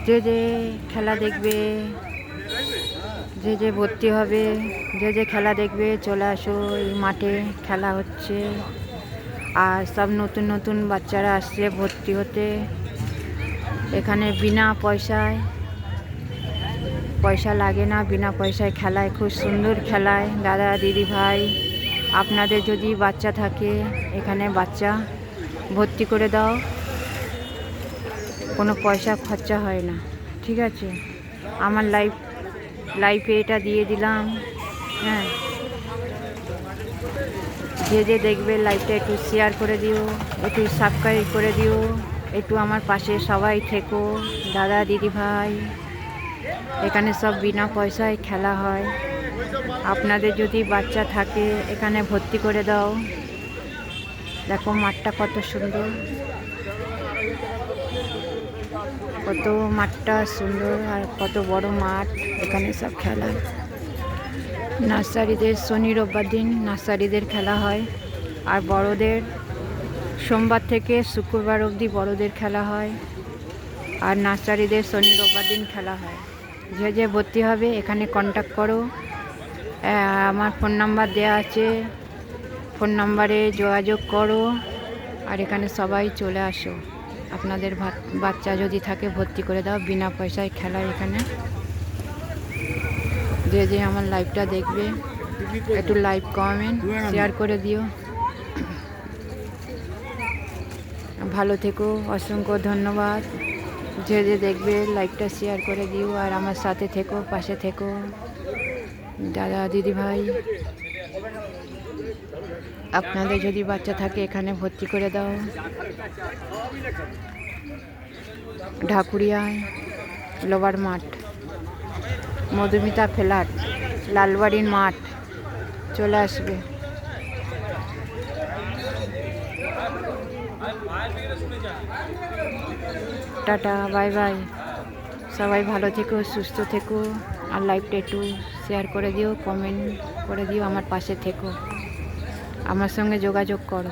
যে যে খেলা দেখবে, যে যে ভর্তি হবে, যে যে খেলা দেখবে চলে আসো। এই মাঠে খেলা হচ্ছে আর সব নতুন নতুন বাচ্চারা আসছে ভর্তি হতে। এখানে বিনা পয়সায়, পয়সা লাগে না, বিনা পয়সায় খেলায়, খুব সুন্দর খেলায়। দাদা দিদি ভাই, আপনাদের যদি বাচ্চা থাকে এখানে বাচ্চা ভর্তি করে দাও, কোনো পয়সা খরচা হয় না, ঠিক আছে? আমার লাইফে এটা দিয়ে দিলাম। হ্যাঁ, যে যে দেখবে লাইভটা একটু শেয়ার করে দিও, একটু সাবস্ক্রাইব করে দিও, একটু আমার পাশে সবাই থেকো। দাদা দিদি ভাই, এখানে সব বিনা পয়সায় খেলা হয়। আপনাদের যদি বাচ্চা থাকে এখানে ভর্তি করে দাও। দেখো মাঠটা কত সুন্দর, কত মাঠটা সুন্দর আর কত বড় মাঠ। এখানে সব খেলা, নার্সারিদের শনি রোববার দিন নার্সারিদের খেলা হয়, আর বড়দের সোমবার থেকে শুক্রবার অবধি বড়দের খেলা হয়, আর নার্সারিদের শনি রোববার দিন খেলা হয়। যে যে ভর্তি হবে এখানে কন্ট্যাক্ট করো, আমার ফোন নাম্বার দেওয়া আছে, ফোন নাম্বারে যোগাযোগ করো আর এখানে সবাই চলে আসো। আপনাদের বাচ্চা যদি থাকে ভর্তি করে দাও, বিনা পয়সায় খেলা এখানে। যে যে আমার লাইভটা দেখবে একটু লাইভ কমেন্ট শেয়ার করে দিও। ভালো থেকো, অসংখ্য ধন্যবাদ। যে যে দেখবে লাইভটা শেয়ার করে দিও আর আমার সাথে থেকো, পাশে থেকো। দাদা দিদি ভাই, আপনাদের যদি বাচ্চা থাকে এখানে ভর্তি করে দাও। ঢাকুরিয়ায় লোবার মাঠ, মধুমিতা ফ্ল্যাট, লালবাড়ির মাঠ, চলে আসবে। Tata, bye bye. সবাই ভালো থেকো, সুস্থ থেকো, আর লাইভটা একটু শেয়ার করে দিও, কমেন্ট করে দিও, আমার পাশে থেকো, আমার সঙ্গে যোগাযোগ করো।